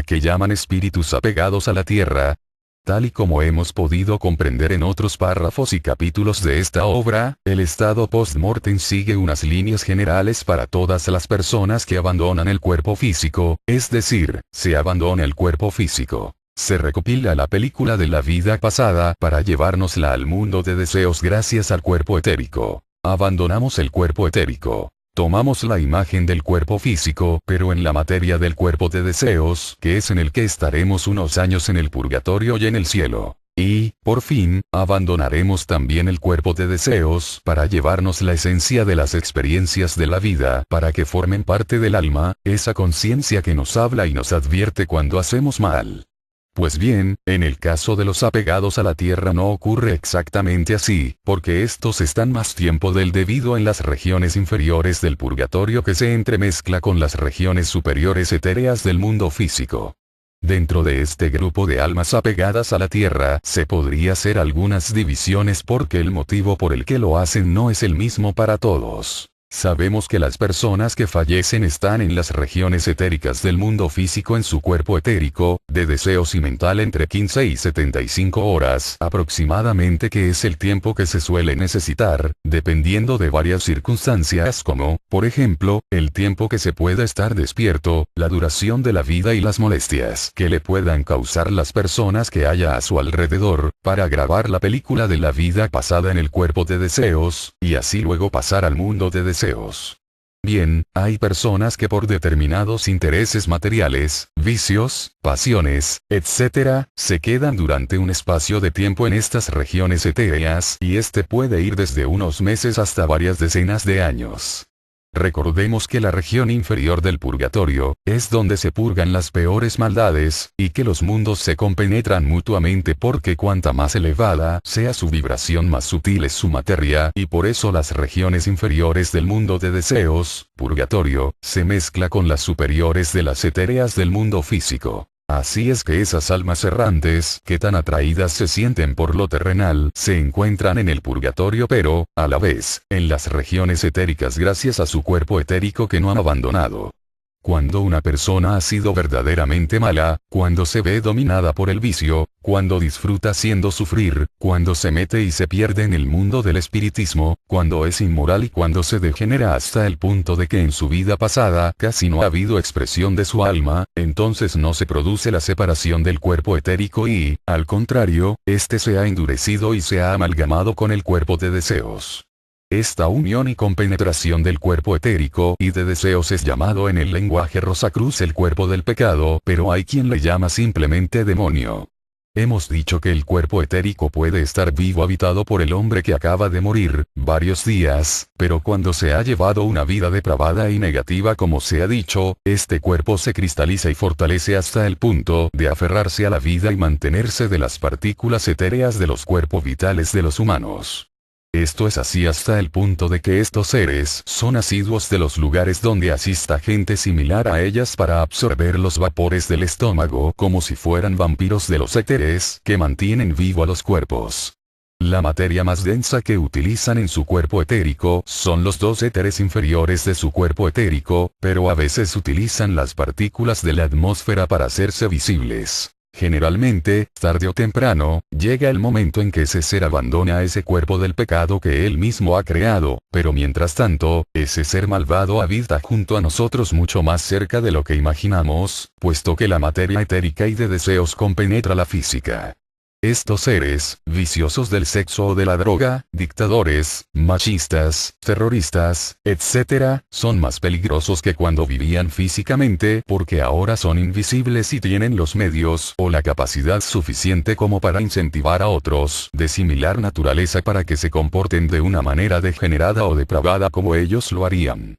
que llaman espíritus apegados a la tierra. Tal y como hemos podido comprender en otros párrafos y capítulos de esta obra, el estado post-mortem sigue unas líneas generales para todas las personas que abandonan el cuerpo físico, es decir, se abandona el cuerpo físico. Se recopila la película de la vida pasada para llevárnosla al mundo de deseos gracias al cuerpo etérico. Abandonamos el cuerpo etérico. Tomamos la imagen del cuerpo físico, pero en la materia del cuerpo de deseos, que es en el que estaremos unos años en el purgatorio y en el cielo. Y, por fin, abandonaremos también el cuerpo de deseos para llevarnos la esencia de las experiencias de la vida, para que formen parte del alma, esa conciencia que nos habla y nos advierte cuando hacemos mal. Pues bien, en el caso de los apegados a la tierra no ocurre exactamente así, porque estos están más tiempo del debido en las regiones inferiores del purgatorio que se entremezcla con las regiones superiores etéreas del mundo físico. Dentro de este grupo de almas apegadas a la tierra se podría hacer algunas divisiones porque el motivo por el que lo hacen no es el mismo para todos. Sabemos que las personas que fallecen están en las regiones etéricas del mundo físico en su cuerpo etérico, de deseos y mental entre 15 y 75 horas aproximadamente, que es el tiempo que se suele necesitar, dependiendo de varias circunstancias como, por ejemplo, el tiempo que se pueda estar despierto, la duración de la vida y las molestias que le puedan causar las personas que haya a su alrededor, para grabar la película de la vida pasada en el cuerpo de deseos, y así luego pasar al mundo de deseos. Bien, hay personas que por determinados intereses materiales, vicios, pasiones, etc., se quedan durante un espacio de tiempo en estas regiones etéreas, y este puede ir desde unos meses hasta varias decenas de años. Recordemos que la región inferior del purgatorio, es donde se purgan las peores maldades, y que los mundos se compenetran mutuamente porque cuanta más elevada sea su vibración más sutil es su materia, y por eso las regiones inferiores del mundo de deseos, purgatorio, se mezcla con las superiores de las etéreas del mundo físico. Así es que esas almas errantes, que tan atraídas se sienten por lo terrenal, se encuentran en el purgatorio pero, a la vez, en las regiones etéricas gracias a su cuerpo etérico que no han abandonado. Cuando una persona ha sido verdaderamente mala, cuando se ve dominada por el vicio, cuando disfruta haciendo sufrir, cuando se mete y se pierde en el mundo del espiritismo, cuando es inmoral y cuando se degenera hasta el punto de que en su vida pasada casi no ha habido expresión de su alma, entonces no se produce la separación del cuerpo etérico y, al contrario, este se ha endurecido y se ha amalgamado con el cuerpo de deseos. Esta unión y compenetración del cuerpo etérico y de deseos es llamado en el lenguaje Rosacruz el cuerpo del pecado, pero hay quien le llama simplemente demonio. Hemos dicho que el cuerpo etérico puede estar vivo habitado por el hombre que acaba de morir, varios días, pero cuando se ha llevado una vida depravada y negativa como se ha dicho, este cuerpo se cristaliza y fortalece hasta el punto de aferrarse a la vida y mantenerse de las partículas etéreas de los cuerpos vitales de los humanos. Esto es así hasta el punto de que estos seres son asiduos de los lugares donde asista gente similar a ellas para absorber los vapores del estómago como si fueran vampiros de los éteres que mantienen vivo a los cuerpos. La materia más densa que utilizan en su cuerpo etérico son los dos éteres inferiores de su cuerpo etérico, pero a veces utilizan las partículas de la atmósfera para hacerse visibles. Generalmente, tarde o temprano, llega el momento en que ese ser abandona ese cuerpo del pecado que él mismo ha creado, pero mientras tanto, ese ser malvado habita junto a nosotros mucho más cerca de lo que imaginamos, puesto que la materia etérica y de deseos compenetra la física. Estos seres, viciosos del sexo o de la droga, dictadores, machistas, terroristas, etc., son más peligrosos que cuando vivían físicamente porque ahora son invisibles y tienen los medios o la capacidad suficiente como para incentivar a otros de similar naturaleza para que se comporten de una manera degenerada o depravada como ellos lo harían.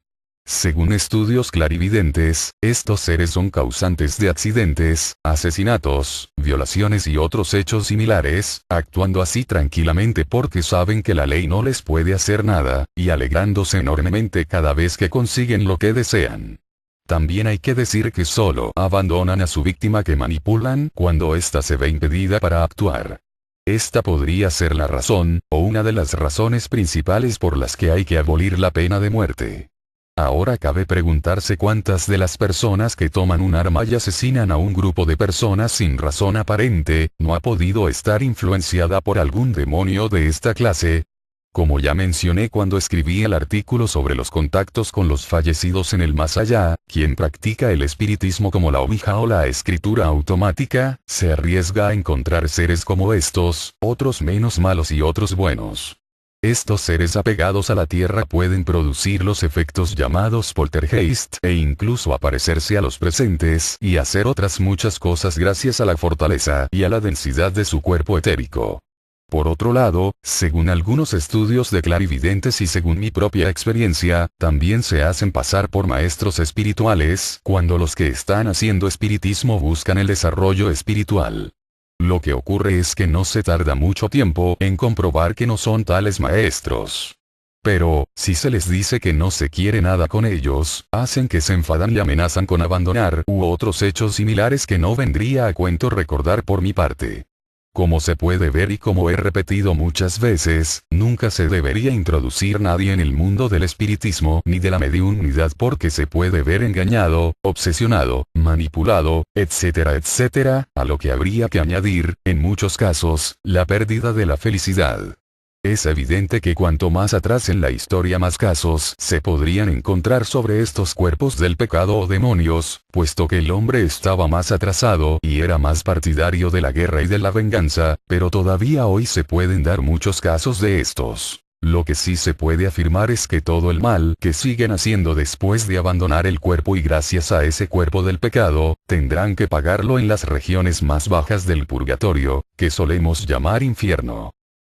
Según estudios clarividentes, estos seres son causantes de accidentes, asesinatos, violaciones y otros hechos similares, actuando así tranquilamente porque saben que la ley no les puede hacer nada, y alegrándose enormemente cada vez que consiguen lo que desean. También hay que decir que solo abandonan a su víctima que manipulan cuando ésta se ve impedida para actuar. Esta podría ser la razón, o una de las razones principales por las que hay que abolir la pena de muerte. Ahora cabe preguntarse cuántas de las personas que toman un arma y asesinan a un grupo de personas sin razón aparente, no ha podido estar influenciada por algún demonio de esta clase. Como ya mencioné cuando escribí el artículo sobre los contactos con los fallecidos en el más allá, quien practica el espiritismo como la Ouija o la escritura automática, se arriesga a encontrar seres como estos, otros menos malos y otros buenos. Estos seres apegados a la Tierra pueden producir los efectos llamados poltergeist e incluso aparecerse a los presentes y hacer otras muchas cosas gracias a la fortaleza y a la densidad de su cuerpo etérico. Por otro lado, según algunos estudios de clarividentes y según mi propia experiencia, también se hacen pasar por maestros espirituales cuando los que están haciendo espiritismo buscan el desarrollo espiritual. Lo que ocurre es que no se tarda mucho tiempo en comprobar que no son tales maestros. Pero, si se les dice que no se quiere nada con ellos, hacen que se enfadan y amenazan con abandonar u otros hechos similares que no vendría a cuento recordar por mi parte. Como se puede ver y como he repetido muchas veces, nunca se debería introducir nadie en el mundo del espiritismo ni de la mediunidad porque se puede ver engañado, obsesionado, manipulado, etcétera, etcétera, a lo que habría que añadir, en muchos casos, la pérdida de la felicidad. Es evidente que cuanto más atrás en la historia más casos se podrían encontrar sobre estos cuerpos del pecado o demonios, puesto que el hombre estaba más atrasado y era más partidario de la guerra y de la venganza, pero todavía hoy se pueden dar muchos casos de estos. Lo que sí se puede afirmar es que todo el mal que siguen haciendo después de abandonar el cuerpo y gracias a ese cuerpo del pecado, tendrán que pagarlo en las regiones más bajas del purgatorio, que solemos llamar infierno.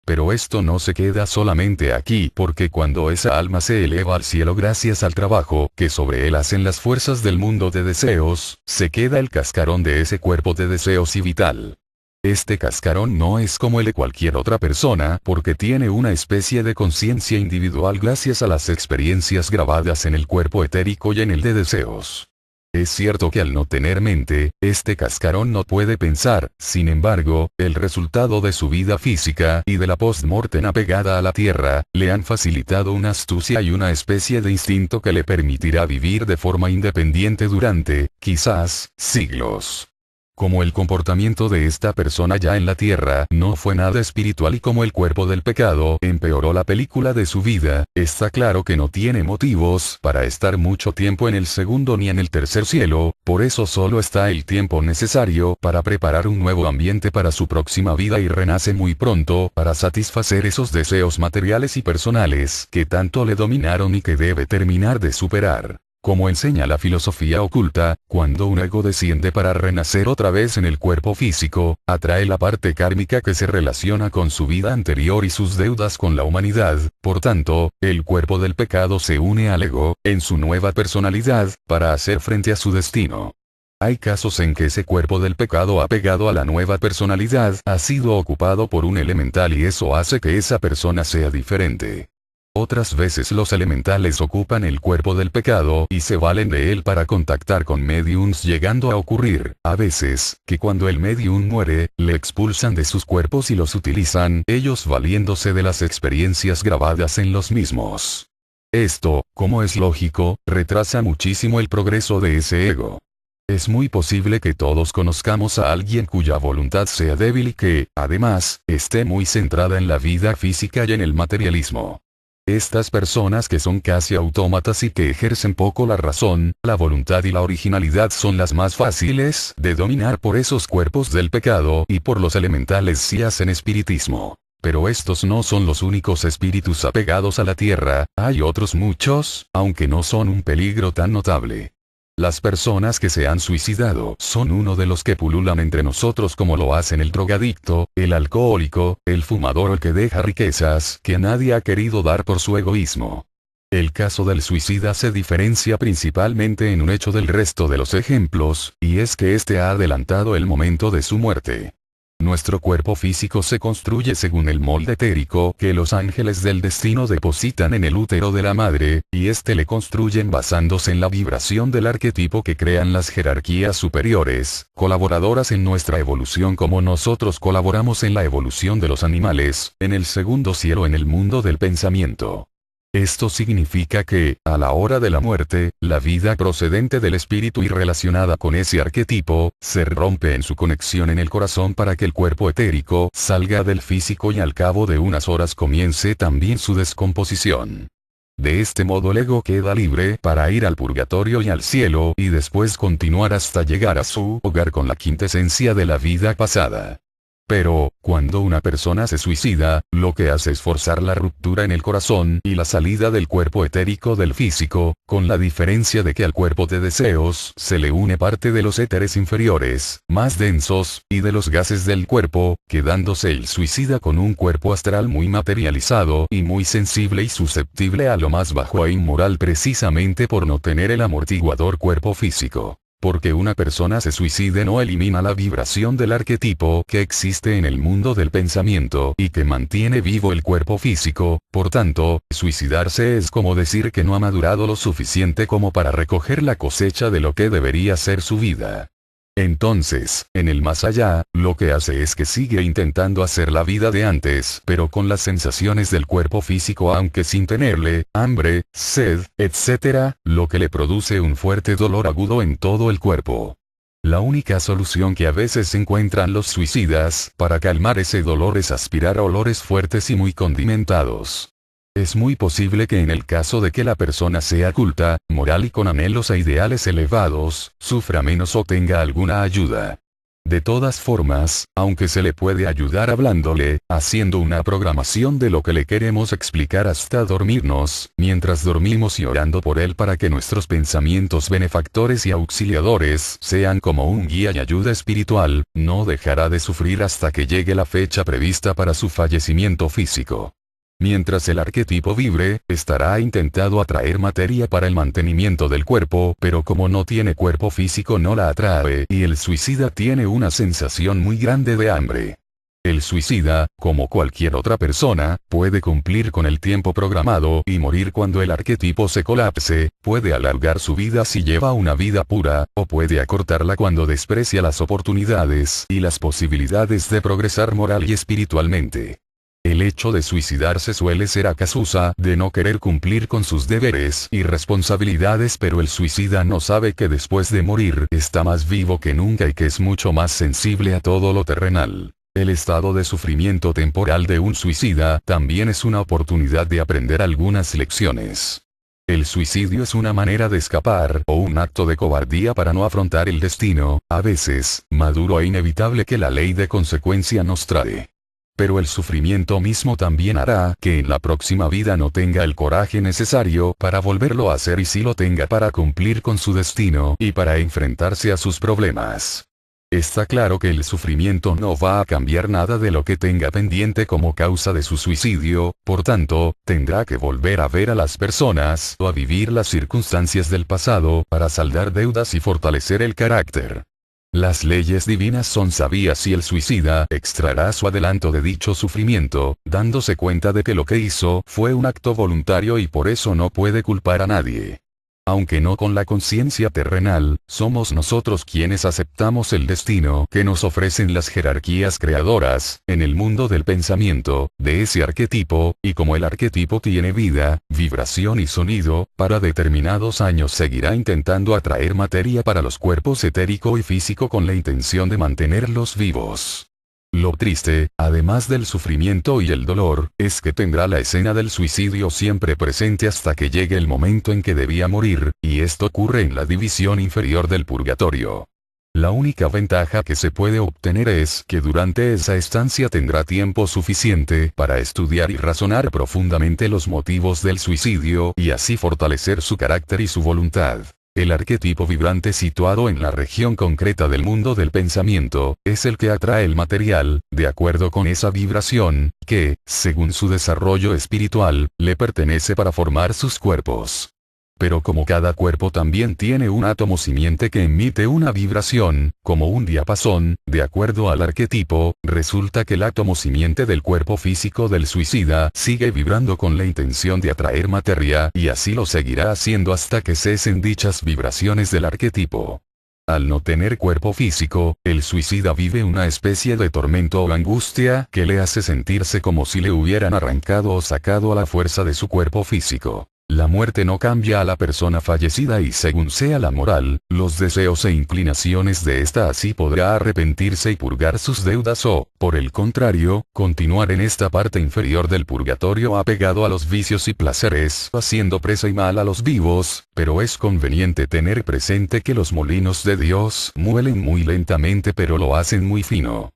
Pero esto no se queda solamente aquí porque cuando esa alma se eleva al cielo gracias al trabajo que sobre él hacen las fuerzas del mundo de deseos, se queda el cascarón de ese cuerpo de deseos y vital. Este cascarón no es como el de cualquier otra persona porque tiene una especie de conciencia individual gracias a las experiencias grabadas en el cuerpo etérico y en el de deseos. Es cierto que al no tener mente, este cascarón no puede pensar, sin embargo, el resultado de su vida física y de la post-mortem apegada a la Tierra, le han facilitado una astucia y una especie de instinto que le permitirá vivir de forma independiente durante, quizás, siglos. Como el comportamiento de esta persona ya en la Tierra no fue nada espiritual y como el cuerpo del pecado empeoró la película de su vida, está claro que no tiene motivos para estar mucho tiempo en el segundo ni en el tercer cielo, por eso solo está el tiempo necesario para preparar un nuevo ambiente para su próxima vida y renace muy pronto para satisfacer esos deseos materiales y personales que tanto le dominaron y que debe terminar de superar. Como enseña la filosofía oculta, cuando un ego desciende para renacer otra vez en el cuerpo físico, atrae la parte kármica que se relaciona con su vida anterior y sus deudas con la humanidad, por tanto, el cuerpo del pecado se une al ego, en su nueva personalidad, para hacer frente a su destino. Hay casos en que ese cuerpo del pecado apegado a la nueva personalidad ha sido ocupado por un elemental y eso hace que esa persona sea diferente. Otras veces los elementales ocupan el cuerpo del pecado y se valen de él para contactar con mediums llegando a ocurrir, a veces, que cuando el medium muere, le expulsan de sus cuerpos y los utilizan, ellos valiéndose de las experiencias grabadas en los mismos. Esto, como es lógico, retrasa muchísimo el progreso de ese ego. Es muy posible que todos conozcamos a alguien cuya voluntad sea débil y que, además, esté muy centrada en la vida física y en el materialismo. Estas personas que son casi autómatas y que ejercen poco la razón, la voluntad y la originalidad son las más fáciles de dominar por esos cuerpos del pecado y por los elementales si hacen espiritismo. Pero estos no son los únicos espíritus apegados a la Tierra, hay otros muchos, aunque no son un peligro tan notable. Las personas que se han suicidado son uno de los que pululan entre nosotros como lo hacen el drogadicto, el alcohólico, el fumador o el que deja riquezas que nadie ha querido dar por su egoísmo. El caso del suicida se diferencia principalmente en un hecho del resto de los ejemplos, y es que este ha adelantado el momento de su muerte. Nuestro cuerpo físico se construye según el molde etérico que los ángeles del destino depositan en el útero de la madre, y este le construyen basándose en la vibración del arquetipo que crean las jerarquías superiores, colaboradoras en nuestra evolución como nosotros colaboramos en la evolución de los animales, en el segundo cielo en el mundo del pensamiento. Esto significa que, a la hora de la muerte, la vida procedente del espíritu y relacionada con ese arquetipo, se rompe en su conexión en el corazón para que el cuerpo etérico salga del físico y al cabo de unas horas comience también su descomposición. De este modo el ego queda libre para ir al purgatorio y al cielo y después continuar hasta llegar a su hogar con la quintesencia de la vida pasada. Pero, cuando una persona se suicida, lo que hace es forzar la ruptura en el corazón y la salida del cuerpo etérico del físico, con la diferencia de que al cuerpo de deseos se le une parte de los éteres inferiores, más densos, y de los gases del cuerpo, quedándose el suicida con un cuerpo astral muy materializado y muy sensible y susceptible a lo más bajo e inmoral precisamente por no tener el amortiguador cuerpo físico. Porque una persona se suicide no elimina la vibración del arquetipo que existe en el mundo del pensamiento y que mantiene vivo el cuerpo físico, por tanto, suicidarse es como decir que no ha madurado lo suficiente como para recoger la cosecha de lo que debería ser su vida. Entonces, en el más allá, lo que hace es que sigue intentando hacer la vida de antes, pero con las sensaciones del cuerpo físico aunque sin tenerle, hambre, sed, etc., lo que le produce un fuerte dolor agudo en todo el cuerpo. La única solución que a veces encuentran los suicidas para calmar ese dolor es aspirar a olores fuertes y muy condimentados. Es muy posible que en el caso de que la persona sea culta, moral y con anhelos e ideales elevados, sufra menos o tenga alguna ayuda. De todas formas, aunque se le puede ayudar hablándole, haciendo una programación de lo que le queremos explicar hasta dormirnos, mientras dormimos y orando por él para que nuestros pensamientos benefactores y auxiliadores sean como un guía y ayuda espiritual, no dejará de sufrir hasta que llegue la fecha prevista para su fallecimiento físico. Mientras el arquetipo vibre, estará intentando atraer materia para el mantenimiento del cuerpo, pero como no tiene cuerpo físico no la atrae y el suicida tiene una sensación muy grande de hambre. El suicida, como cualquier otra persona, puede cumplir con el tiempo programado y morir cuando el arquetipo se colapse, puede alargar su vida si lleva una vida pura, o puede acortarla cuando desprecia las oportunidades y las posibilidades de progresar moral y espiritualmente. El hecho de suicidarse suele ser a causa de no querer cumplir con sus deberes y responsabilidades, pero el suicida no sabe que después de morir está más vivo que nunca y que es mucho más sensible a todo lo terrenal. El estado de sufrimiento temporal de un suicida también es una oportunidad de aprender algunas lecciones. El suicidio es una manera de escapar o un acto de cobardía para no afrontar el destino, a veces, maduro e inevitable que la ley de consecuencia nos trae. Pero el sufrimiento mismo también hará que en la próxima vida no tenga el coraje necesario para volverlo a hacer y sí lo tenga para cumplir con su destino y para enfrentarse a sus problemas. Está claro que el sufrimiento no va a cambiar nada de lo que tenga pendiente como causa de su suicidio, por tanto, tendrá que volver a ver a las personas o a vivir las circunstancias del pasado para saldar deudas y fortalecer el carácter. Las leyes divinas son sabias y el suicida extraerá su adelanto de dicho sufrimiento, dándose cuenta de que lo que hizo fue un acto voluntario y por eso no puede culpar a nadie. Aunque no con la conciencia terrenal, somos nosotros quienes aceptamos el destino que nos ofrecen las jerarquías creadoras, en el mundo del pensamiento, de ese arquetipo, y como el arquetipo tiene vida, vibración y sonido, para determinados años seguirá intentando atraer materia para los cuerpos etérico y físico con la intención de mantenerlos vivos. Lo triste, además del sufrimiento y el dolor, es que tendrá la escena del suicidio siempre presente hasta que llegue el momento en que debía morir, y esto ocurre en la división inferior del purgatorio. La única ventaja que se puede obtener es que durante esa estancia tendrá tiempo suficiente para estudiar y razonar profundamente los motivos del suicidio y así fortalecer su carácter y su voluntad. El arquetipo vibrante situado en la región concreta del mundo del pensamiento, es el que atrae el material, de acuerdo con esa vibración, que, según su desarrollo espiritual, le pertenece para formar sus cuerpos. Pero como cada cuerpo también tiene un átomo simiente que emite una vibración, como un diapasón, de acuerdo al arquetipo, resulta que el átomo simiente del cuerpo físico del suicida sigue vibrando con la intención de atraer materia y así lo seguirá haciendo hasta que cesen dichas vibraciones del arquetipo. Al no tener cuerpo físico, el suicida vive una especie de tormento o angustia que le hace sentirse como si le hubieran arrancado o sacado a la fuerza de su cuerpo físico. La muerte no cambia a la persona fallecida y según sea la moral, los deseos e inclinaciones de ésta así podrá arrepentirse y purgar sus deudas o, por el contrario, continuar en esta parte inferior del purgatorio apegado a los vicios y placeres, haciendo presa y mal a los vivos, pero es conveniente tener presente que los molinos de Dios muelen muy lentamente pero lo hacen muy fino.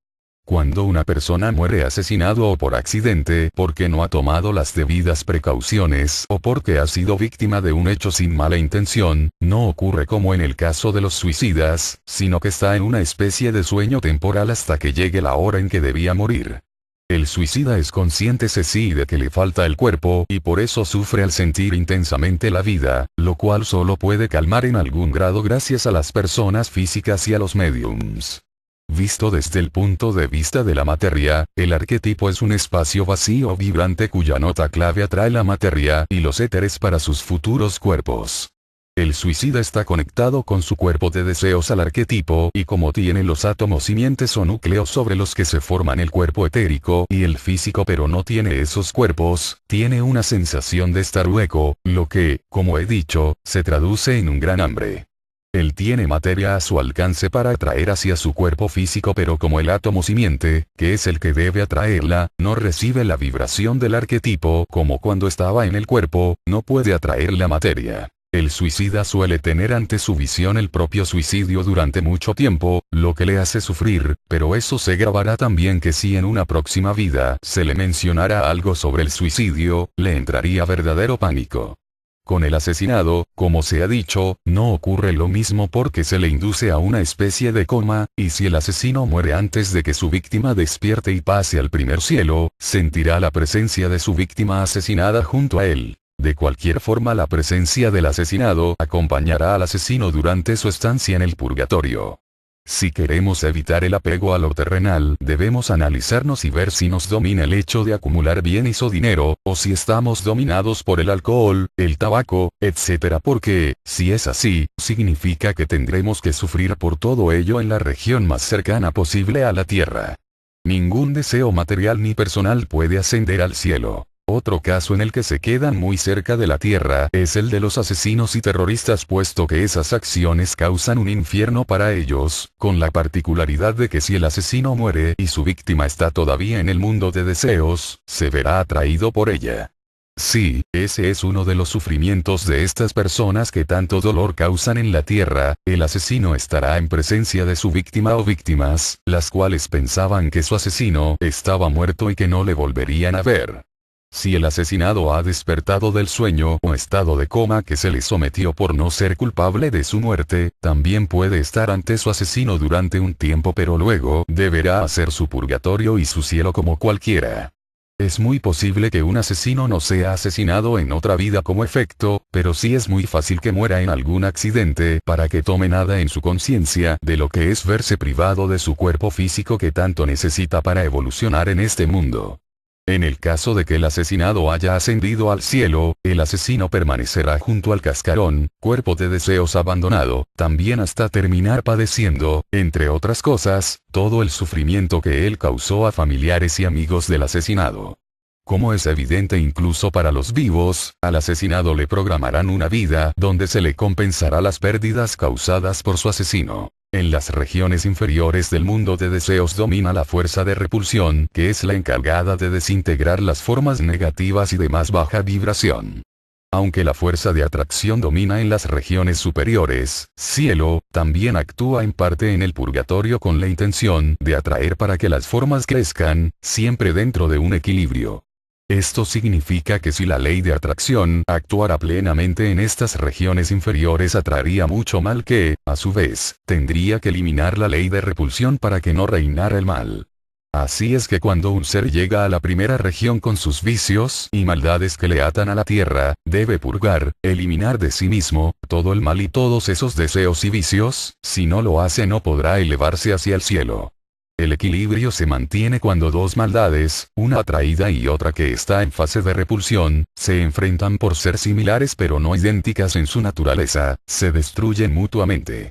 Cuando una persona muere asesinado o por accidente porque no ha tomado las debidas precauciones o porque ha sido víctima de un hecho sin mala intención, no ocurre como en el caso de los suicidas, sino que está en una especie de sueño temporal hasta que llegue la hora en que debía morir. El suicida es consciente sí de que le falta el cuerpo y por eso sufre al sentir intensamente la vida, lo cual solo puede calmar en algún grado gracias a las personas físicas y a los médiums. Visto desde el punto de vista de la materia, el arquetipo es un espacio vacío vibrante cuya nota clave atrae la materia y los éteres para sus futuros cuerpos. El suicida está conectado con su cuerpo de deseos al arquetipo y como tiene los átomos simientes o núcleos sobre los que se forman el cuerpo etérico y el físico pero no tiene esos cuerpos, tiene una sensación de estar hueco, lo que, como he dicho, se traduce en un gran hambre. Él tiene materia a su alcance para atraer hacia su cuerpo físico pero como el átomo simiente, que es el que debe atraerla, no recibe la vibración del arquetipo como cuando estaba en el cuerpo, no puede atraer la materia. El suicida suele tener ante su visión el propio suicidio durante mucho tiempo, lo que le hace sufrir, pero eso se grabará también que si en una próxima vida se le mencionara algo sobre el suicidio, le entraría verdadero pánico. Con el asesinado, como se ha dicho, no ocurre lo mismo porque se le induce a una especie de coma, y si el asesino muere antes de que su víctima despierte y pase al primer cielo, sentirá la presencia de su víctima asesinada junto a él. De cualquier forma la presencia del asesinado acompañará al asesino durante su estancia en el purgatorio. Si queremos evitar el apego a lo terrenal, debemos analizarnos y ver si nos domina el hecho de acumular bienes o dinero, o si estamos dominados por el alcohol, el tabaco, etc. Porque, si es así, significa que tendremos que sufrir por todo ello en la región más cercana posible a la tierra. Ningún deseo material ni personal puede ascender al cielo. Otro caso en el que se quedan muy cerca de la tierra es el de los asesinos y terroristas puesto que esas acciones causan un infierno para ellos, con la particularidad de que si el asesino muere y su víctima está todavía en el mundo de deseos, se verá atraído por ella. Sí, ese es uno de los sufrimientos de estas personas que tanto dolor causan en la tierra, el asesino estará en presencia de su víctima o víctimas, las cuales pensaban que su asesino estaba muerto y que no le volverían a ver. Si el asesinado ha despertado del sueño o estado de coma que se le sometió por no ser culpable de su muerte, también puede estar ante su asesino durante un tiempo pero luego deberá hacer su purgatorio y su cielo como cualquiera. Es muy posible que un asesino no sea asesinado en otra vida como efecto, pero sí es muy fácil que muera en algún accidente para que tome nada en su conciencia de lo que es verse privado de su cuerpo físico que tanto necesita para evolucionar en este mundo. En el caso de que el asesinado haya ascendido al cielo, el asesino permanecerá junto al cascarón, cuerpo de deseos abandonado, también hasta terminar padeciendo, entre otras cosas, todo el sufrimiento que él causó a familiares y amigos del asesinado. Como es evidente incluso para los vivos, al asesinado le programarán una vida donde se le compensará las pérdidas causadas por su asesino. En las regiones inferiores del mundo de deseos domina la fuerza de repulsión, que es la encargada de desintegrar las formas negativas y de más baja vibración. Aunque la fuerza de atracción domina en las regiones superiores, cielo, también actúa en parte en el purgatorio con la intención de atraer para que las formas crezcan, siempre dentro de un equilibrio. Esto significa que si la ley de atracción actuara plenamente en estas regiones inferiores atraería mucho mal que, a su vez, tendría que eliminar la ley de repulsión para que no reinara el mal. Así es que cuando un ser llega a la primera región con sus vicios y maldades que le atan a la tierra, debe purgar, eliminar de sí mismo, todo el mal y todos esos deseos y vicios, si no lo hace no podrá elevarse hacia el cielo. El equilibrio se mantiene cuando dos maldades, una atraída y otra que está en fase de repulsión, se enfrentan por ser similares pero no idénticas en su naturaleza, se destruyen mutuamente.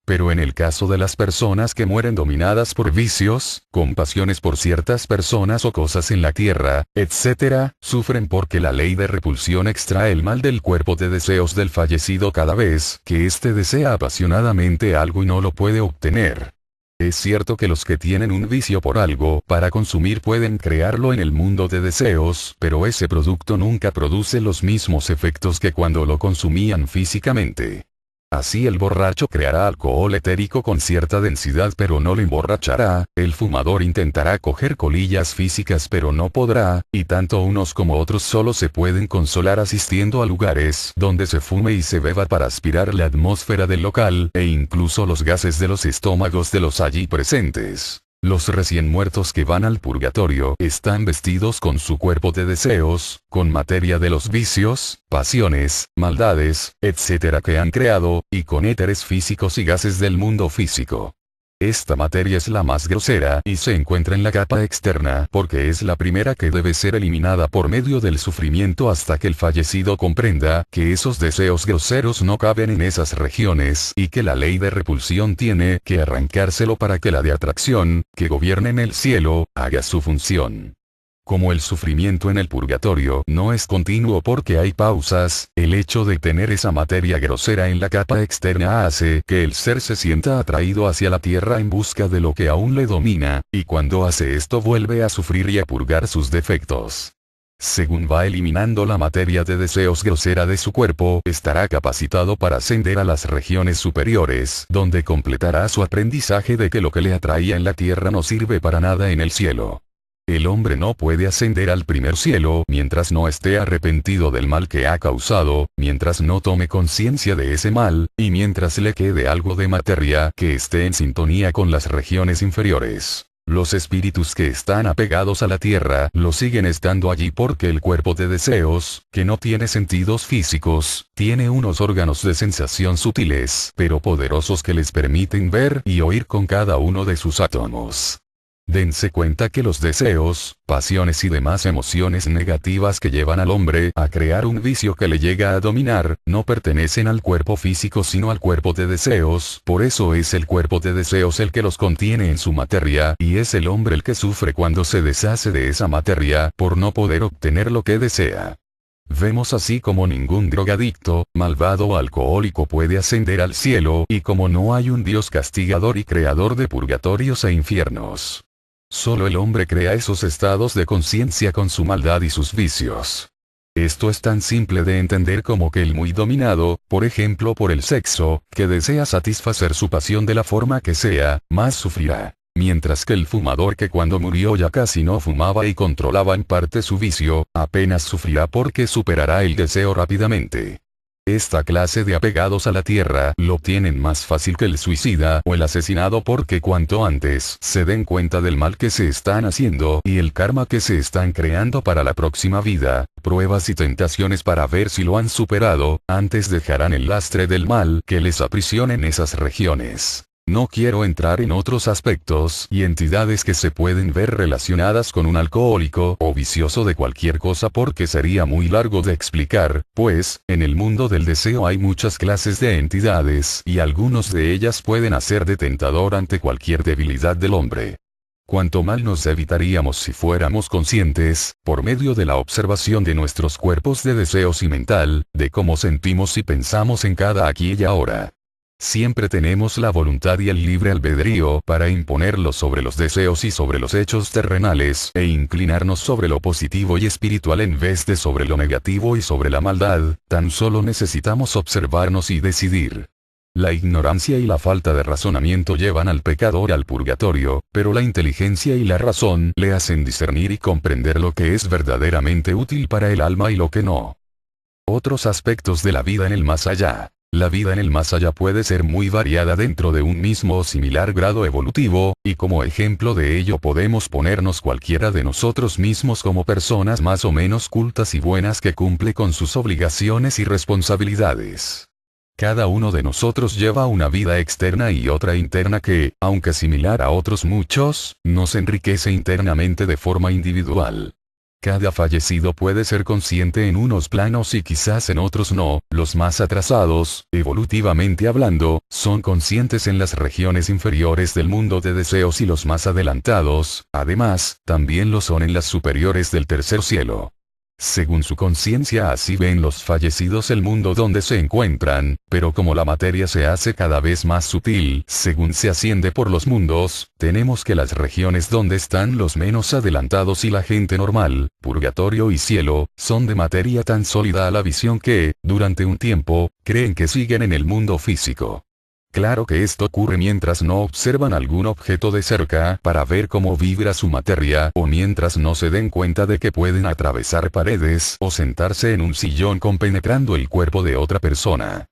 Pero en el caso de las personas que mueren dominadas por vicios, con pasiones por ciertas personas o cosas en la tierra, etc., sufren porque la ley de repulsión extrae el mal del cuerpo de deseos del fallecido cada vez que éste desea apasionadamente algo y no lo puede obtener. Es cierto que los que tienen un vicio por algo para consumir pueden crearlo en el mundo de deseos, pero ese producto nunca produce los mismos efectos que cuando lo consumían físicamente. Así el borracho creará alcohol etérico con cierta densidad pero no lo emborrachará, el fumador intentará coger colillas físicas pero no podrá, y tanto unos como otros solo se pueden consolar asistiendo a lugares donde se fume y se beba para aspirar la atmósfera del local, e incluso los gases de los estómagos de los allí presentes. Los recién muertos que van al purgatorio están vestidos con su cuerpo de deseos, con materia de los vicios, pasiones, maldades, etc. que han creado, y con éteres físicos y gases del mundo físico. Esta materia es la más grosera y se encuentra en la capa externa porque es la primera que debe ser eliminada por medio del sufrimiento hasta que el fallecido comprenda que esos deseos groseros no caben en esas regiones y que la ley de repulsión tiene que arrancárselo para que la de atracción, que gobierna en el cielo, haga su función. Como el sufrimiento en el purgatorio no es continuo porque hay pausas, el hecho de tener esa materia grosera en la capa externa hace que el ser se sienta atraído hacia la tierra en busca de lo que aún le domina, y cuando hace esto vuelve a sufrir y a purgar sus defectos. Según va eliminando la materia de deseos grosera de su cuerpo, estará capacitado para ascender a las regiones superiores, donde completará su aprendizaje de que lo que le atraía en la tierra no sirve para nada en el cielo. El hombre no puede ascender al primer cielo mientras no esté arrepentido del mal que ha causado, mientras no tome conciencia de ese mal, y mientras le quede algo de materia que esté en sintonía con las regiones inferiores. Los espíritus que están apegados a la tierra lo siguen estando allí porque el cuerpo de deseos, que no tiene sentidos físicos, tiene unos órganos de sensación sutiles pero poderosos que les permiten ver y oír con cada uno de sus átomos. Dense cuenta que los deseos, pasiones y demás emociones negativas que llevan al hombre a crear un vicio que le llega a dominar, no pertenecen al cuerpo físico sino al cuerpo de deseos, por eso es el cuerpo de deseos el que los contiene en su materia, y es el hombre el que sufre cuando se deshace de esa materia, por no poder obtener lo que desea. Vemos así como ningún drogadicto, malvado o alcohólico puede ascender al cielo, y como no hay un Dios castigador y creador de purgatorios e infiernos. Solo el hombre crea esos estados de conciencia con su maldad y sus vicios. Esto es tan simple de entender como que el muy dominado, por ejemplo por el sexo, que desea satisfacer su pasión de la forma que sea, más sufrirá. Mientras que el fumador que cuando murió ya casi no fumaba y controlaba en parte su vicio, apenas sufrirá porque superará el deseo rápidamente. Esta clase de apegados a la tierra lo tienen más fácil que el suicida o el asesinado porque cuanto antes se den cuenta del mal que se están haciendo y el karma que se están creando para la próxima vida, pruebas y tentaciones para ver si lo han superado, antes dejarán el lastre del mal que les aprisiona en esas regiones. No quiero entrar en otros aspectos y entidades que se pueden ver relacionadas con un alcohólico o vicioso de cualquier cosa porque sería muy largo de explicar, pues, en el mundo del deseo hay muchas clases de entidades y algunos de ellas pueden hacer de tentador ante cualquier debilidad del hombre. Cuanto mal nos evitaríamos si fuéramos conscientes, por medio de la observación de nuestros cuerpos de deseos y mental, de cómo sentimos y pensamos en cada aquí y ahora. Siempre tenemos la voluntad y el libre albedrío para imponerlo sobre los deseos y sobre los hechos terrenales, e inclinarnos sobre lo positivo y espiritual en vez de sobre lo negativo y sobre la maldad, tan solo necesitamos observarnos y decidir. La ignorancia y la falta de razonamiento llevan al pecador al purgatorio, pero la inteligencia y la razón le hacen discernir y comprender lo que es verdaderamente útil para el alma y lo que no. Otros aspectos de la vida en el más allá. La vida en el más allá puede ser muy variada dentro de un mismo o similar grado evolutivo, y como ejemplo de ello podemos ponernos cualquiera de nosotros mismos como personas más o menos cultas y buenas que cumple con sus obligaciones y responsabilidades. Cada uno de nosotros lleva una vida externa y otra interna que, aunque similar a otros muchos, nos enriquece internamente de forma individual. Cada fallecido puede ser consciente en unos planos y quizás en otros no. Los más atrasados, evolutivamente hablando, son conscientes en las regiones inferiores del mundo de deseos y los más adelantados, además, también lo son en las superiores del tercer cielo. Según su conciencia así ven los fallecidos el mundo donde se encuentran, pero como la materia se hace cada vez más sutil, según se asciende por los mundos, tenemos que las regiones donde están los menos adelantados y la gente normal, purgatorio y cielo, son de materia tan sólida a la visión que, durante un tiempo, creen que siguen en el mundo físico. Claro que esto ocurre mientras no observan algún objeto de cerca para ver cómo vibra su materia o mientras no se den cuenta de que pueden atravesar paredes o sentarse en un sillón compenetrando el cuerpo de otra persona.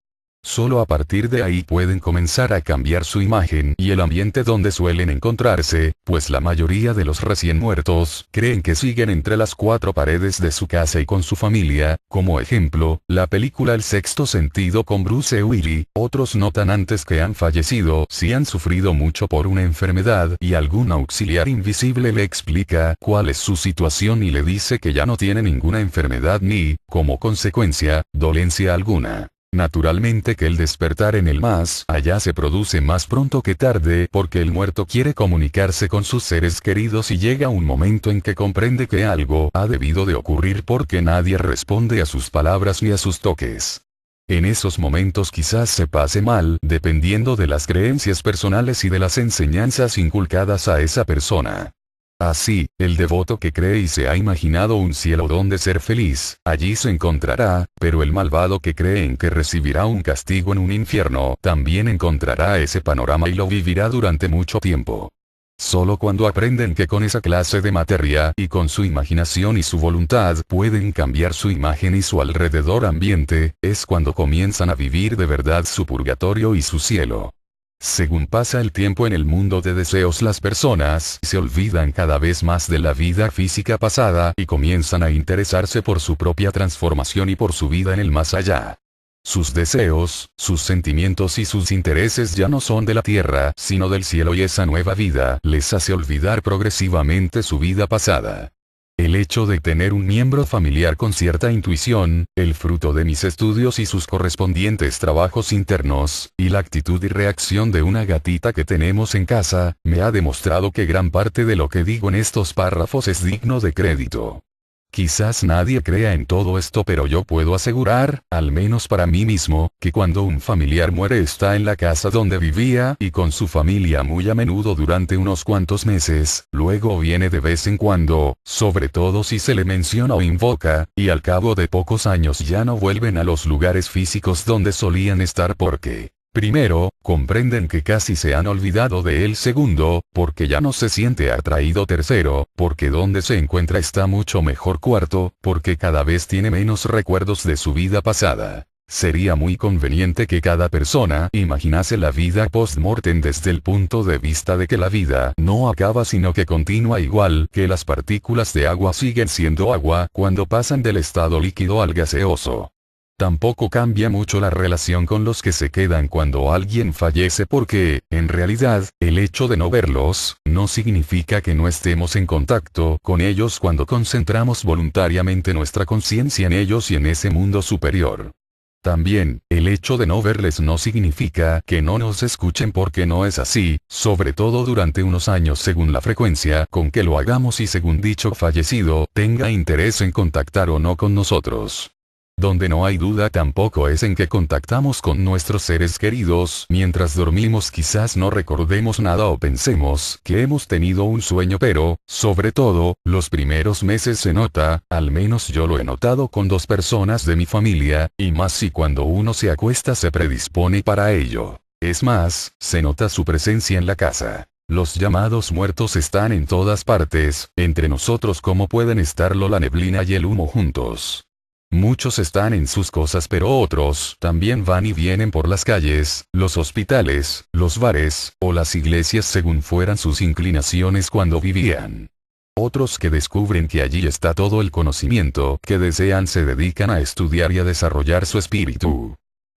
Solo a partir de ahí pueden comenzar a cambiar su imagen y el ambiente donde suelen encontrarse, pues la mayoría de los recién muertos creen que siguen entre las cuatro paredes de su casa y con su familia. Como ejemplo, la película El sexto sentido con Bruce Willis. Otros notan antes que han fallecido si han sufrido mucho por una enfermedad y algún auxiliar invisible le explica cuál es su situación y le dice que ya no tiene ninguna enfermedad ni, como consecuencia, dolencia alguna. Naturalmente que el despertar en el más allá se produce más pronto que tarde porque el muerto quiere comunicarse con sus seres queridos y llega un momento en que comprende que algo ha debido de ocurrir porque nadie responde a sus palabras ni a sus toques. En esos momentos quizás se pase mal, dependiendo de las creencias personales y de las enseñanzas inculcadas a esa persona. Así, el devoto que cree y se ha imaginado un cielo donde ser feliz, allí se encontrará, pero el malvado que cree en que recibirá un castigo en un infierno, también encontrará ese panorama y lo vivirá durante mucho tiempo. Solo cuando aprenden que con esa clase de materia y con su imaginación y su voluntad pueden cambiar su imagen y su alrededor ambiente, es cuando comienzan a vivir de verdad su purgatorio y su cielo. Según pasa el tiempo en el mundo de deseos, las personas se olvidan cada vez más de la vida física pasada y comienzan a interesarse por su propia transformación y por su vida en el más allá. Sus deseos, sus sentimientos y sus intereses ya no son de la tierra, sino del cielo, y esa nueva vida les hace olvidar progresivamente su vida pasada. El hecho de tener un miembro familiar con cierta intuición, el fruto de mis estudios y sus correspondientes trabajos internos, y la actitud y reacción de una gatita que tenemos en casa, me ha demostrado que gran parte de lo que digo en estos párrafos es digno de crédito. Quizás nadie crea en todo esto, pero yo puedo asegurar, al menos para mí mismo, que cuando un familiar muere está en la casa donde vivía y con su familia muy a menudo durante unos cuantos meses, luego viene de vez en cuando, sobre todo si se le menciona o invoca, y al cabo de pocos años ya no vuelven a los lugares físicos donde solían estar porque, primero, comprenden que casi se han olvidado de él. Segundo, porque ya no se siente atraído. Tercero, porque donde se encuentra está mucho mejor. Cuarto, porque cada vez tiene menos recuerdos de su vida pasada. Sería muy conveniente que cada persona imaginase la vida post-mortem desde el punto de vista de que la vida no acaba sino que continúa, igual que las partículas de agua siguen siendo agua cuando pasan del estado líquido al gaseoso. Tampoco cambia mucho la relación con los que se quedan cuando alguien fallece porque, en realidad, el hecho de no verlos, no significa que no estemos en contacto con ellos cuando concentramos voluntariamente nuestra conciencia en ellos y en ese mundo superior. También, el hecho de no verles no significa que no nos escuchen porque no es así, sobre todo durante unos años según la frecuencia con que lo hagamos y según dicho fallecido tenga interés en contactar o no con nosotros. Donde no hay duda tampoco es en que contactamos con nuestros seres queridos. Mientras dormimos quizás no recordemos nada o pensemos que hemos tenido un sueño, pero, sobre todo, los primeros meses se nota, al menos yo lo he notado con 2 personas de mi familia, y más si cuando uno se acuesta se predispone para ello. Es más, se nota su presencia en la casa. Los llamados muertos están en todas partes, entre nosotros como pueden estarlo la neblina y el humo juntos. Muchos están en sus cosas, pero otros también van y vienen por las calles, los hospitales, los bares, o las iglesias según fueran sus inclinaciones cuando vivían. Otros que descubren que allí está todo el conocimiento que desean se dedican a estudiar y a desarrollar su espíritu.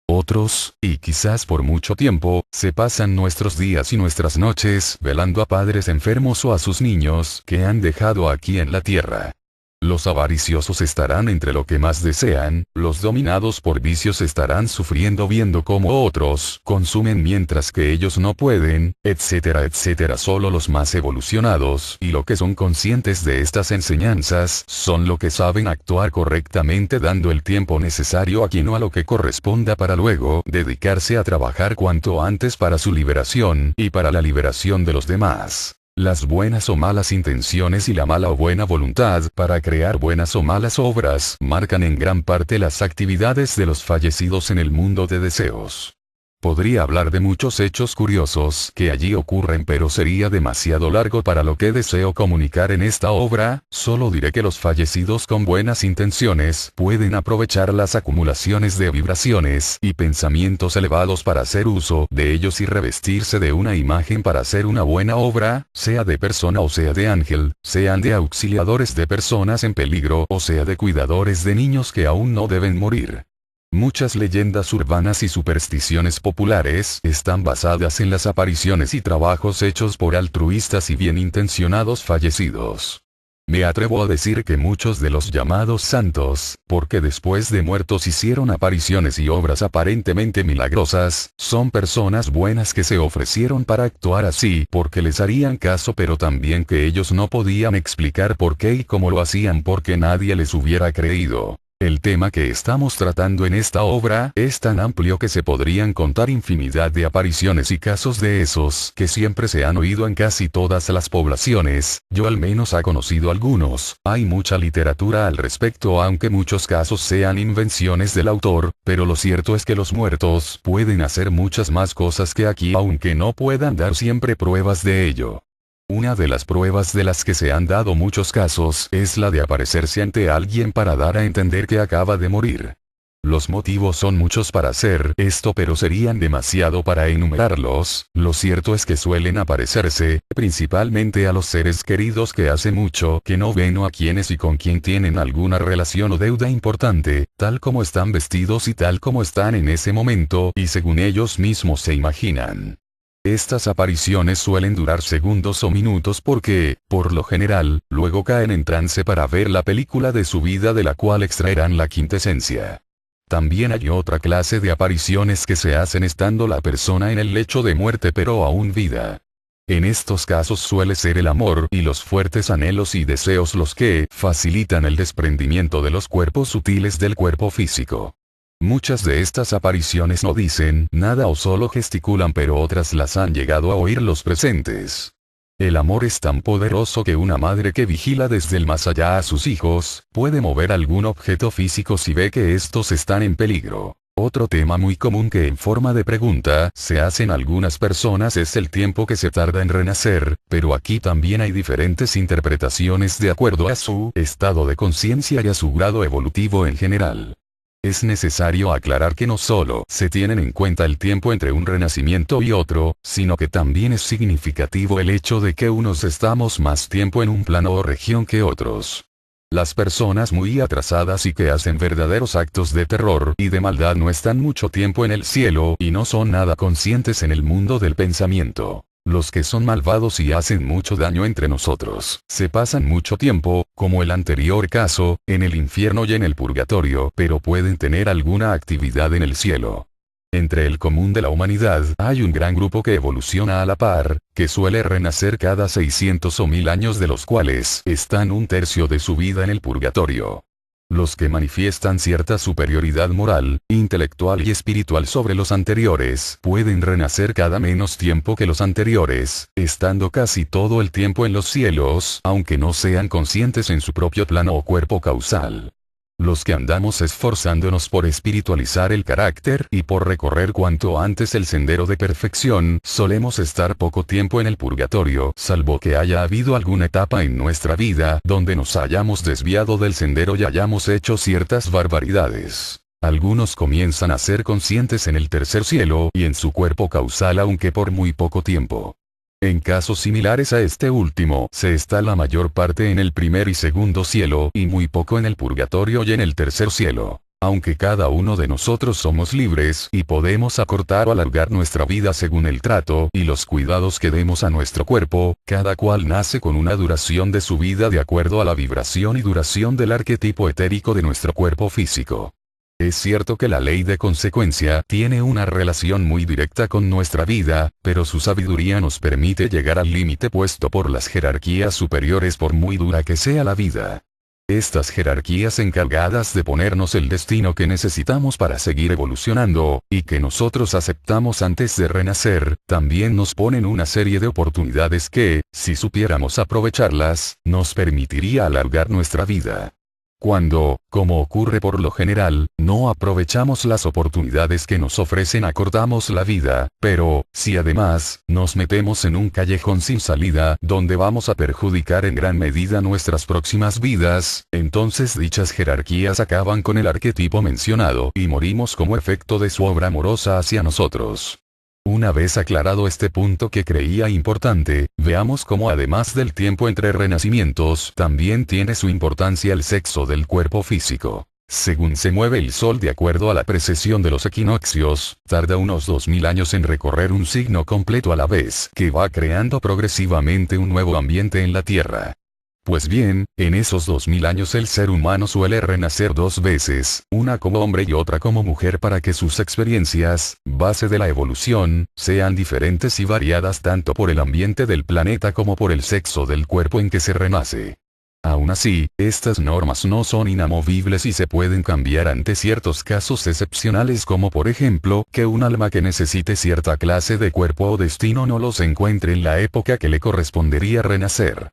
Otros, y quizás por mucho tiempo, se pasan nuestros días y nuestras noches velando a padres enfermos o a sus niños que han dejado aquí en la tierra. Los avariciosos estarán entre lo que más desean, los dominados por vicios estarán sufriendo viendo cómo otros consumen mientras que ellos no pueden, etcétera, etcétera. Solo los más evolucionados y lo que son conscientes de estas enseñanzas son lo que saben actuar correctamente dando el tiempo necesario a quien o a lo que corresponda para luego dedicarse a trabajar cuanto antes para su liberación y para la liberación de los demás. Las buenas o malas intenciones y la mala o buena voluntad para crear buenas o malas obras marcan en gran parte las actividades de los fallecidos en el mundo de deseos. Podría hablar de muchos hechos curiosos que allí ocurren, pero sería demasiado largo para lo que deseo comunicar en esta obra. Solo diré que los fallecidos con buenas intenciones pueden aprovechar las acumulaciones de vibraciones y pensamientos elevados para hacer uso de ellos y revestirse de una imagen para hacer una buena obra, sea de persona o sea de ángel, sean de auxiliadores de personas en peligro o sea de cuidadores de niños que aún no deben morir. Muchas leyendas urbanas y supersticiones populares están basadas en las apariciones y trabajos hechos por altruistas y bien intencionados fallecidos. Me atrevo a decir que muchos de los llamados santos, porque después de muertos hicieron apariciones y obras aparentemente milagrosas, son personas buenas que se ofrecieron para actuar así porque les harían caso, pero también que ellos no podían explicar por qué y cómo lo hacían porque nadie les hubiera creído. El tema que estamos tratando en esta obra es tan amplio que se podrían contar infinidad de apariciones y casos de esos que siempre se han oído en casi todas las poblaciones. Yo al menos he conocido algunos. Hay mucha literatura al respecto, aunque muchos casos sean invenciones del autor, pero lo cierto es que los muertos pueden hacer muchas más cosas que aquí, aunque no puedan dar siempre pruebas de ello. Una de las pruebas de las que se han dado muchos casos es la de aparecerse ante alguien para dar a entender que acaba de morir. Los motivos son muchos para hacer esto, pero serían demasiado para enumerarlos. Lo cierto es que suelen aparecerse, principalmente a los seres queridos que hace mucho que no ven o a quienes y con quien tienen alguna relación o deuda importante, tal como están vestidos y tal como están en ese momento y según ellos mismos se imaginan. Estas apariciones suelen durar segundos o minutos porque, por lo general, luego caen en trance para ver la película de su vida de la cual extraerán la quintesencia. También hay otra clase de apariciones que se hacen estando la persona en el lecho de muerte pero aún vida. En estos casos suele ser el amor y los fuertes anhelos y deseos los que facilitan el desprendimiento de los cuerpos sutiles del cuerpo físico. Muchas de estas apariciones no dicen nada o solo gesticulan, pero otras las han llegado a oír los presentes. El amor es tan poderoso que una madre que vigila desde el más allá a sus hijos, puede mover algún objeto físico si ve que estos están en peligro. Otro tema muy común que en forma de pregunta se hacen algunas personas es el tiempo que se tarda en renacer, pero aquí también hay diferentes interpretaciones de acuerdo a su estado de conciencia y a su grado evolutivo en general. Es necesario aclarar que no solo se tienen en cuenta el tiempo entre un renacimiento y otro, sino que también es significativo el hecho de que unos estamos más tiempo en un plano o región que otros. Las personas muy atrasadas y que hacen verdaderos actos de terror y de maldad no están mucho tiempo en el cielo y no son nada conscientes en el mundo del pensamiento. Los que son malvados y hacen mucho daño entre nosotros, se pasan mucho tiempo, como el anterior caso, en el infierno y en el purgatorio, pero pueden tener alguna actividad en el cielo. Entre el común de la humanidad hay un gran grupo que evoluciona a la par, que suele renacer cada 600 o 1000 años, de los cuales están un tercio de su vida en el purgatorio. Los que manifiestan cierta superioridad moral, intelectual y espiritual sobre los anteriores, pueden renacer cada menos tiempo que los anteriores, estando casi todo el tiempo en los cielos, aunque no sean conscientes en su propio plano o cuerpo causal. Los que andamos esforzándonos por espiritualizar el carácter y por recorrer cuanto antes el sendero de perfección, solemos estar poco tiempo en el purgatorio, salvo que haya habido alguna etapa en nuestra vida donde nos hayamos desviado del sendero y hayamos hecho ciertas barbaridades. Algunos comienzan a ser conscientes en el tercer cielo y en su cuerpo causal, aunque por muy poco tiempo. En casos similares a este último, se está la mayor parte en el primer y segundo cielo y muy poco en el purgatorio y en el tercer cielo. Aunque cada uno de nosotros somos libres y podemos acortar o alargar nuestra vida según el trato y los cuidados que demos a nuestro cuerpo, cada cual nace con una duración de su vida de acuerdo a la vibración y duración del arquetipo etérico de nuestro cuerpo físico. Es cierto que la ley de consecuencia tiene una relación muy directa con nuestra vida, pero su sabiduría nos permite llegar al límite puesto por las jerarquías superiores por muy dura que sea la vida. Estas jerarquías encargadas de ponernos el destino que necesitamos para seguir evolucionando, y que nosotros aceptamos antes de renacer, también nos ponen una serie de oportunidades que, si supiéramos aprovecharlas, nos permitiría alargar nuestra vida. Cuando, como ocurre por lo general, no aprovechamos las oportunidades que nos ofrecen, acortamos la vida, pero, si además, nos metemos en un callejón sin salida, donde vamos a perjudicar en gran medida nuestras próximas vidas, entonces dichas jerarquías acaban con el arquetipo mencionado y morimos como efecto de su obra amorosa hacia nosotros. Una vez aclarado este punto que creía importante, veamos cómo además del tiempo entre renacimientos, también tiene su importancia el sexo del cuerpo físico. Según se mueve el Sol de acuerdo a la precesión de los equinoccios, tarda unos 2000 años en recorrer un signo completo a la vez, que va creando progresivamente un nuevo ambiente en la Tierra. Pues bien, en esos 2000 años el ser humano suele renacer 2 veces, una como hombre y otra como mujer, para que sus experiencias, base de la evolución, sean diferentes y variadas tanto por el ambiente del planeta como por el sexo del cuerpo en que se renace. Aún así, estas normas no son inamovibles y se pueden cambiar ante ciertos casos excepcionales, como por ejemplo, que un alma que necesite cierta clase de cuerpo o destino no los encuentre en la época que le correspondería renacer.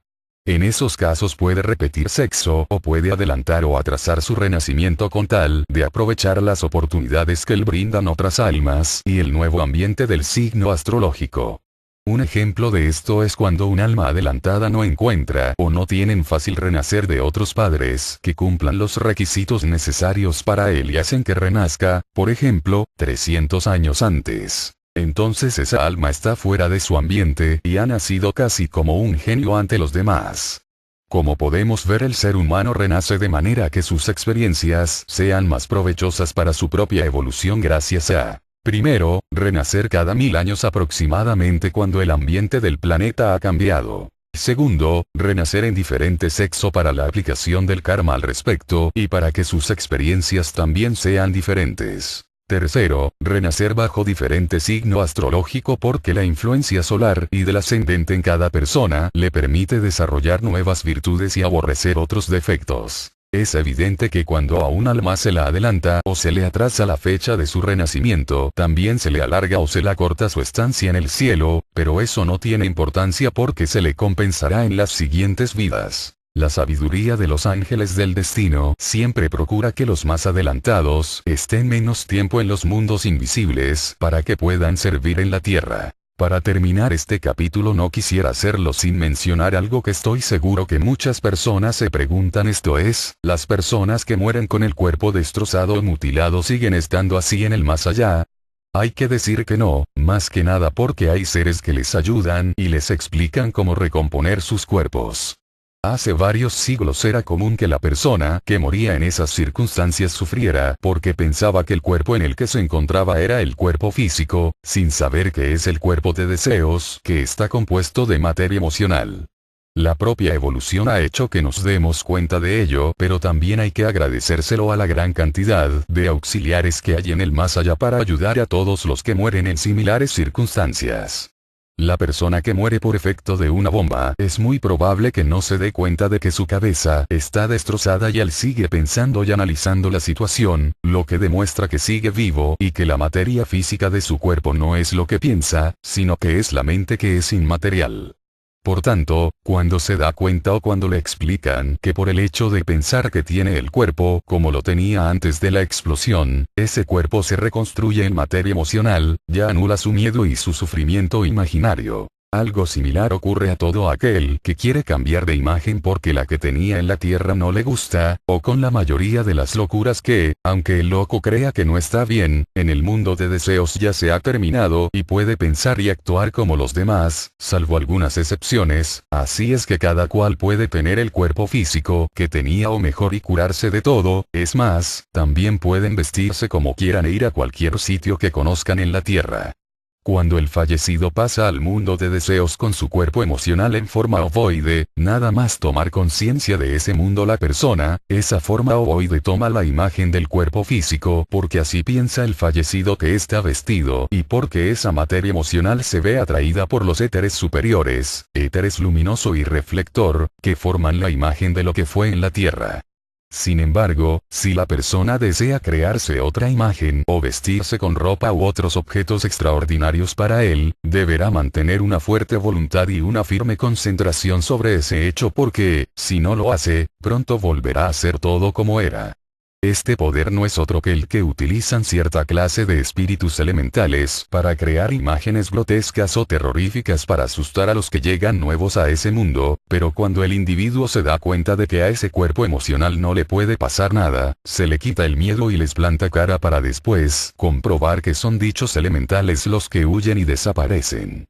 En esos casos puede repetir sexo o puede adelantar o atrasar su renacimiento con tal de aprovechar las oportunidades que le brindan otras almas y el nuevo ambiente del signo astrológico. Un ejemplo de esto es cuando un alma adelantada no encuentra o no tienen fácil renacer de otros padres que cumplan los requisitos necesarios para él y hacen que renazca, por ejemplo, 300 años antes. Entonces esa alma está fuera de su ambiente y ha nacido casi como un genio ante los demás. Como podemos ver, el ser humano renace de manera que sus experiencias sean más provechosas para su propia evolución gracias a, primero, renacer cada 1000 años aproximadamente cuando el ambiente del planeta ha cambiado. Segundo, renacer en diferente sexo para la aplicación del karma al respecto y para que sus experiencias también sean diferentes. Tercero, renacer bajo diferente signo astrológico porque la influencia solar y del ascendente en cada persona le permite desarrollar nuevas virtudes y aborrecer otros defectos. Es evidente que cuando a un alma se la adelanta o se le atrasa la fecha de su renacimiento, también se le alarga o se le acorta su estancia en el cielo, pero eso no tiene importancia porque se le compensará en las siguientes vidas. La sabiduría de los ángeles del destino siempre procura que los más adelantados estén menos tiempo en los mundos invisibles para que puedan servir en la tierra. Para terminar este capítulo no quisiera hacerlo sin mencionar algo que estoy seguro que muchas personas se preguntan, esto es, ¿las personas que mueren con el cuerpo destrozado o mutilado siguen estando así en el más allá? Hay que decir que no, más que nada porque hay seres que les ayudan y les explican cómo recomponer sus cuerpos. Hace varios siglos era común que la persona que moría en esas circunstancias sufriera porque pensaba que el cuerpo en el que se encontraba era el cuerpo físico, sin saber que es el cuerpo de deseos, que está compuesto de materia emocional. La propia evolución ha hecho que nos demos cuenta de ello, pero también hay que agradecérselo a la gran cantidad de auxiliares que hay en el más allá para ayudar a todos los que mueren en similares circunstancias. La persona que muere por efecto de una bomba es muy probable que no se dé cuenta de que su cabeza está destrozada y él sigue pensando y analizando la situación, lo que demuestra que sigue vivo y que la materia física de su cuerpo no es lo que piensa, sino que es la mente que es inmaterial. Por tanto, cuando se da cuenta o cuando le explican que por el hecho de pensar que tiene el cuerpo como lo tenía antes de la explosión, ese cuerpo se reconstruye en materia emocional, ya anula su miedo y su sufrimiento imaginario. Algo similar ocurre a todo aquel que quiere cambiar de imagen porque la que tenía en la tierra no le gusta, o con la mayoría de las locuras que, aunque el loco crea que no está bien, en el mundo de deseos ya se ha terminado y puede pensar y actuar como los demás, salvo algunas excepciones. Así es que cada cual puede tener el cuerpo físico que tenía o mejor y curarse de todo. Es más, también pueden vestirse como quieran e ir a cualquier sitio que conozcan en la tierra. Cuando el fallecido pasa al mundo de deseos con su cuerpo emocional en forma ovoide, nada más tomar conciencia de ese mundo la persona, esa forma ovoide toma la imagen del cuerpo físico porque así piensa el fallecido que está vestido y porque esa materia emocional se ve atraída por los éteres superiores, éteres luminoso y reflector, que forman la imagen de lo que fue en la tierra. Sin embargo, si la persona desea crearse otra imagen o vestirse con ropa u otros objetos extraordinarios para él, deberá mantener una fuerte voluntad y una firme concentración sobre ese hecho porque, si no lo hace, pronto volverá a ser todo como era. Este poder no es otro que el que utilizan cierta clase de espíritus elementales para crear imágenes grotescas o terroríficas para asustar a los que llegan nuevos a ese mundo, pero cuando el individuo se da cuenta de que a ese cuerpo emocional no le puede pasar nada, se le quita el miedo y les planta cara para después comprobar que son dichos elementales los que huyen y desaparecen.